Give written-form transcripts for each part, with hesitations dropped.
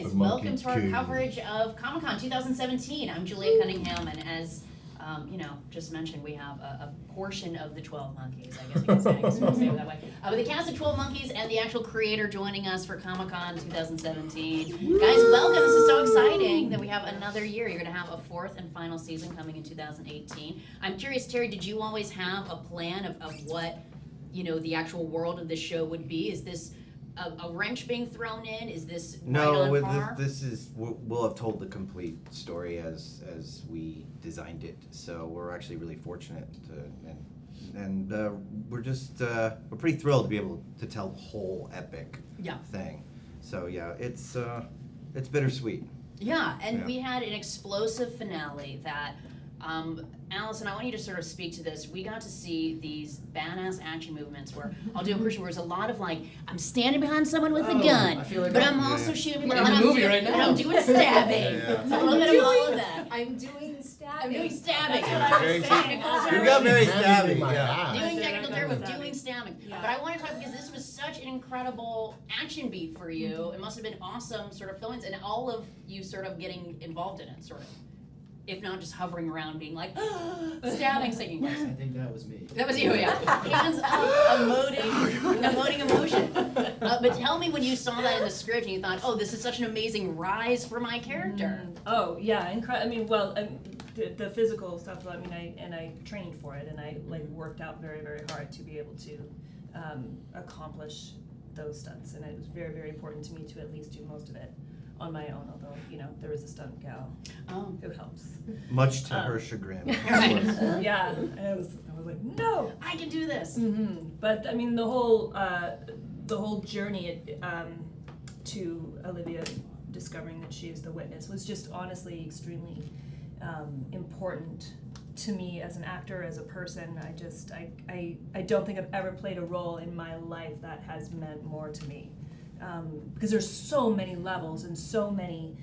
guys, welcome to our coverage of Comic-Con 2017. I'm Julia Cunningham, and as just mentioned, we have a portion of the 12 Monkeys, I guess you could say, it that way. With the cast of 12 Monkeys and the actual creator joining us for Comic-Con 2017. Guys, welcome. This is so exciting that we have another year. You're going to have a fourth and final season coming in 2018. I'm curious, Terry, did you always have a plan of what, the actual world of this show would be? Is this a wrench being thrown in? Is this right on par? This is we'll have told the complete story as we designed it. So we're actually really fortunate and we're just we're pretty thrilled to be able to tell the whole epic thing. So yeah, it's bittersweet. Yeah, and we had an explosive finale that. Allison, I want you to sort of speak to this. We got to see these badass action movements where I'll do a version where there's a lot of like, I'm standing behind someone with a gun, but I'm also shooting people. I'm in a movie right now. And I'm doing stabbing. So a little bit of all of that. I'm doing stabbing. I'm doing stabbing. You got very stabbing. Doing technical term of doing stabbing. But I want to talk because this was such an incredible action beat for you. It must have been awesome sort of fill-ins and all of you sort of getting involved in it, sort of. If not just hovering around being like, stabbing, singing. I think that was me. That was you, yeah. Hands up, emoting emotion. But tell me when you saw that in the script and you thought, oh, this is such an amazing rise for my character. Oh, yeah, the physical stuff, I trained for it, and I worked out very, very hard to be able to accomplish those stunts, and it was very, very important to me to at least do most of it on my own, although, there is a stunt gal who helps. Much to her chagrin. Yeah, and I was like, no! I can do this! Mm-hmm. But, the whole journey to Olivia discovering that she is the witness was just honestly extremely important to me as an actor, as a person. I don't think I've ever played a role in my life that has meant more to me. Because there's so many levels and so many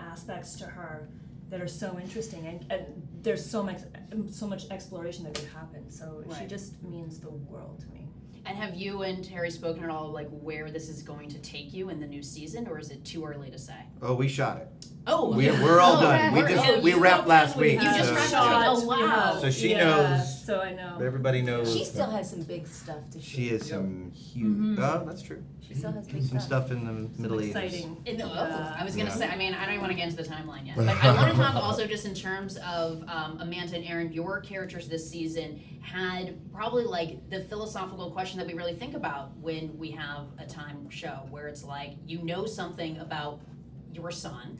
aspects to her that are so interesting, and there's so much exploration that could happen. So she just means the world to me. And have you and Terry spoken at all like where this is going to take you in the new season, or is it too early to say? Oh, we shot it. Oh, we're all done. We wrapped last week. You just wrapped last week. Oh wow! So she knows. So I know. Everybody knows. She still has some big stuff to shoot. She has some huge. Oh, that's true. She still has big some stuff in the Middle Ages. Exciting. I was gonna say. I don't even want to get into the timeline yet, but I want to talk also just in terms of Amanda and Aaron. Your characters this season had probably like the philosophical question that we really think about when we have a time show, where it's like something about your son.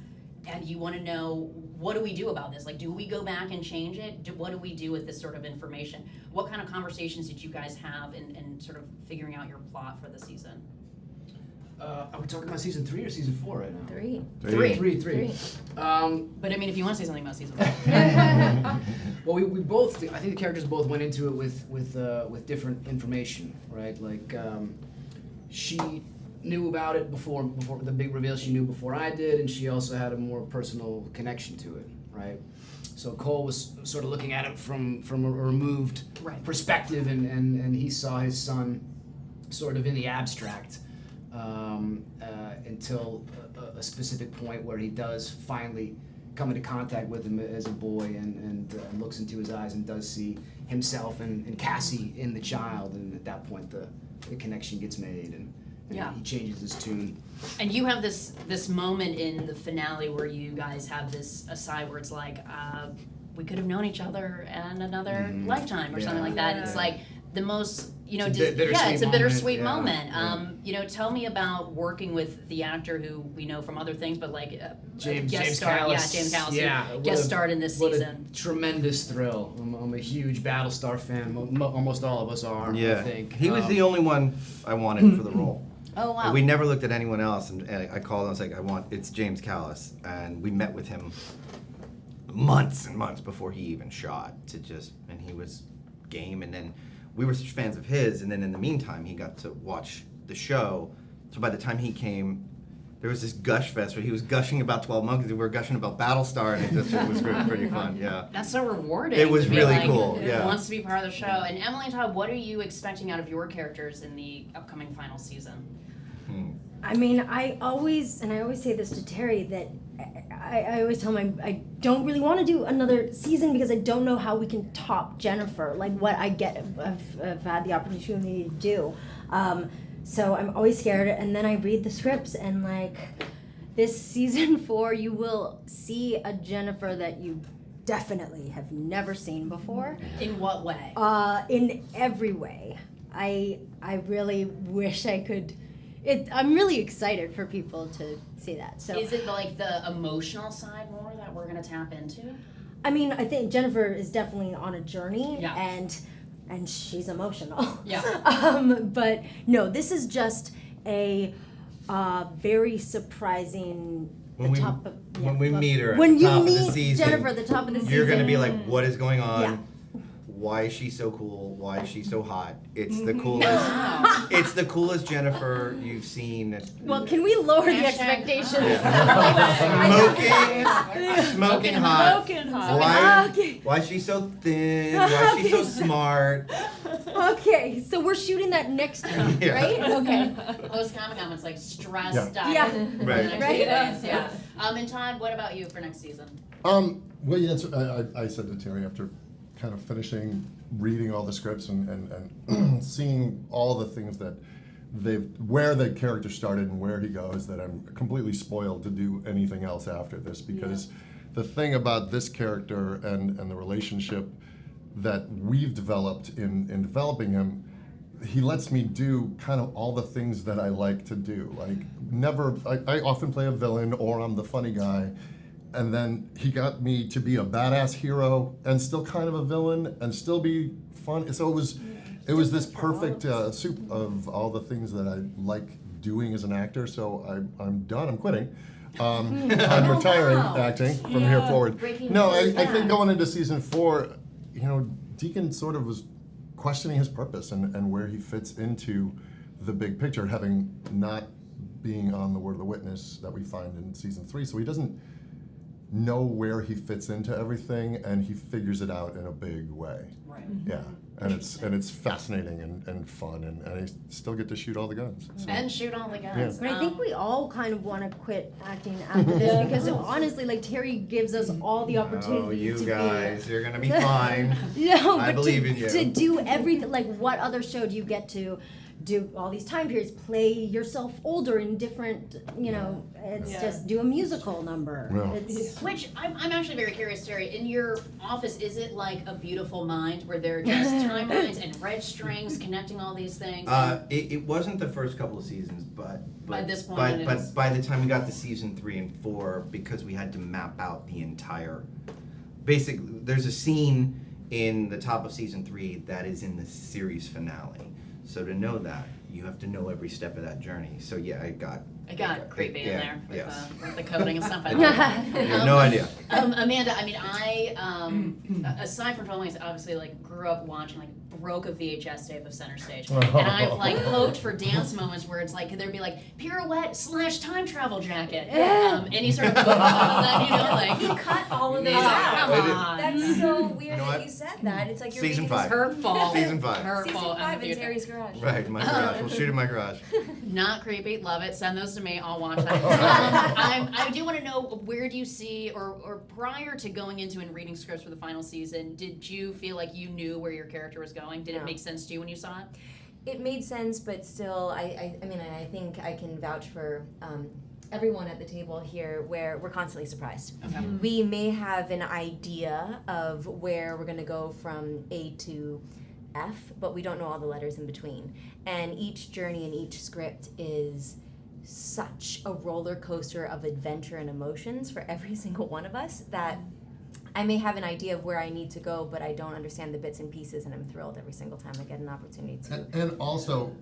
And you want to know, what do we do about this? Like, do we go back and change it? What do we do with this sort of information? What kind of conversations did you guys have in sort of figuring out your plot for the season? Are we talking about season 3 or season 4 right now? Three. But if you want to say something about season 1. Well, we both, I think the characters both went into it with different information, right? Like, she knew about it before the big reveal. She knew before I did, and she also had a more personal connection to it, right? So Cole was sort of looking at it from a removed perspective, and he saw his son sort of in the abstract until a specific point where he does finally come into contact with him as a boy and looks into his eyes and does see himself and Cassie in the child, and at that point the connection gets made and he changes his tune. And you have this moment in the finale where you guys have this aside where it's like, we could have known each other in another lifetime or something like that. It's like the most, it's a bittersweet moment. Tell me about working with the actor who we know from other things, but like James guest star. Callis. Yeah, James Callis. Who guest starred in this season. What a tremendous thrill. I'm a huge Battlestar fan. Almost all of us are, I think. He was the only one I wanted for the role. Oh, wow. We never looked at anyone else, and I called and I was like, it's James Callis. And we met with him months and months before he even shot and he was game, and then we were such fans of his, and then in the meantime, he got to watch the show. So by the time he came, there was this gush fest where he was gushing about 12 Monkeys, and we were gushing about Battlestar, and it was pretty fun, yeah. That's so rewarding. It was really cool, yeah. Wants to be part of the show. And Emily and Todd, what are you expecting out of your characters in the upcoming final season? I mean, I always say this to Terry, that I always tell him I don't really want to do another season because I don't know how we can top Jennifer, like what I've had the opportunity to do. So I'm always scared, and then I read the scripts, and like this season 4, you will see a Jennifer that you definitely have never seen before. In what way? In every way. I really wish I could. I'm really excited for people to see that. So Is it like the emotional side more that we're gonna tap into? I mean, I think Jennifer is definitely on a journey, Yeah. and she's emotional. Yeah. But no, this is just a very surprising. When we- top of, when we meet her at when the you top of the meet season, Jennifer at the top of the season, You're gonna be like, what is going on? Yeah. Why is she so cool? Why is she so hot? It's the coolest. Wow. It's the coolest Jennifer you've seen. Well, can we lower the Hashtag expectations? Smoking hot. Smoking hot. Why? Okay. Why is she so thin? Why is she so Okay. smart? Okay, so we're shooting that next week, Yeah. right? Okay. Post Comic Con, it's like stressed Yeah. out Yeah. for the Right. next Right. few days. Yeah. And Todd, what about you for next season? Well, yeah, I said to Terry after kind of finishing reading all the scripts and seeing all the things that where the character started and where he goes, that I'm completely spoiled to do anything else after this, because the thing about this character and the relationship that we've developed in developing him, he lets me do kind of all the things that I like to do. Like I often play a villain or I'm the funny guy, and then he got me to be a badass hero and still kind of a villain and still be fun. So it was this perfect soup of all the things that I like doing as an actor. So I'm done. I'm quitting. I'm retiring acting from here forward. Breaking No, news. I think going into season 4, Deacon sort of was questioning his purpose and where he fits into the big picture, having not being on the Word of the Witness that we find in season 3. So he doesn't know where he fits into everything, and he figures it out in a big way. Right. Yeah, and it's fascinating and fun, and I still get to shoot all the guns. So. And shoot all the guns. But I think we all kind of want to quit acting after this because honestly, like Terry gives us all the opportunity Oh, you to guys, you're gonna be fine. be. No, I but believe to, in you. to do everything. Like, what other show do you get to do all these time periods? Play yourself older in different. It's Yeah. just do a musical number. Yeah. It's, Which I'm actually very curious, Terry. In your office, is it like a beautiful mind where there are just timelines and red strings connecting all these things? It wasn't the first couple of seasons, but By this point it but is. by the time we got to season 3 and 4, because we had to map out the entire. Basically, there's a scene in the top of season 3 that is in the series finale. So to know that, you have to know every step of that journey. So yeah, It got creepy in yeah, there with, yes. with the coding and stuff. I You love it. have no idea. Amanda, I mean, aside from 12 Monkeys, obviously, like, grew up watching, like, broke a VHS tape of Center Stage. And I've, like, hoped for dance moments where it's like, could there be, like, pirouette/time travel jacket? Any sort of, like, You cut all of those Yeah, out. come on. That's so weird You know that what? you said that. It's like you're Season reading 5. hurtful. Season 5. Hurtful. Season 5 in future. Terry's garage. Right, my garage. We'll shoot in my garage. Not creepy, love it. Send those to me. I'll watch that. I do want to know, where do you see, or prior to going into and reading scripts for the final season, did you feel like you knew where your character was going? Did it No. make sense to you when you saw it? It made sense, but still, I mean, I think I can vouch for everyone at the table here where we're constantly surprised. Okay. We may have an idea of where we're going to go from A to F, but we don't know all the letters in between. And each journey and each script is such a roller coaster of adventure and emotions for every single one of us that I may have an idea of where I need to go, but I don't understand the bits and pieces, and I'm thrilled every single time I get an opportunity to. And also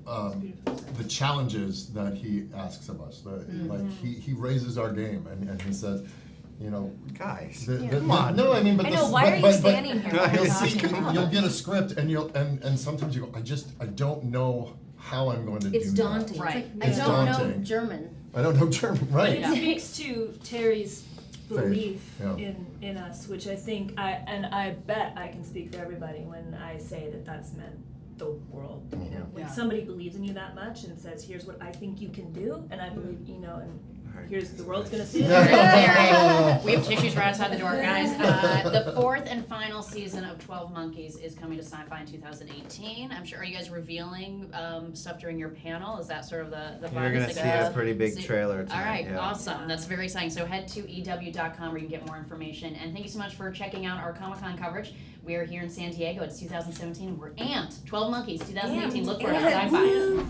the challenges that he asks of us. Like he raises our game and he says, Guys, come on. No, I mean, but I know, the- why but- are you but- standing here? while we're Guys, talking? You'll get a script and sometimes you go, I don't know how I'm going to do It's that. daunting. Right. I It's don't know daunting. German. I don't know German, But right? it speaks to Terry's belief yeah. in us, which I think I bet I can speak for everybody when I say that that's meant the world. You know, when Yeah. somebody believes in you that much and says, "Here's what I think you can do," and I believe, you know, and Alright. here's the world's gonna see it. Terry, we have tissues right outside the door, guys. The fourth and final season of 12 Monkeys is coming to Syfy in 2018. I'm sure. Are you guys revealing stuff during your panel? Is that sort of the You're vibe? gonna Is see like a pretty big see- trailer All tonight. right, yeah. awesome. That's very exciting. So head to ew.com where you can get more information. And thank you so much for checking out our Comic-Con coverage. We are here in San Diego. It's 2017. We're amped. 12 Monkeys 2018. Look for it on Amped. Syfy.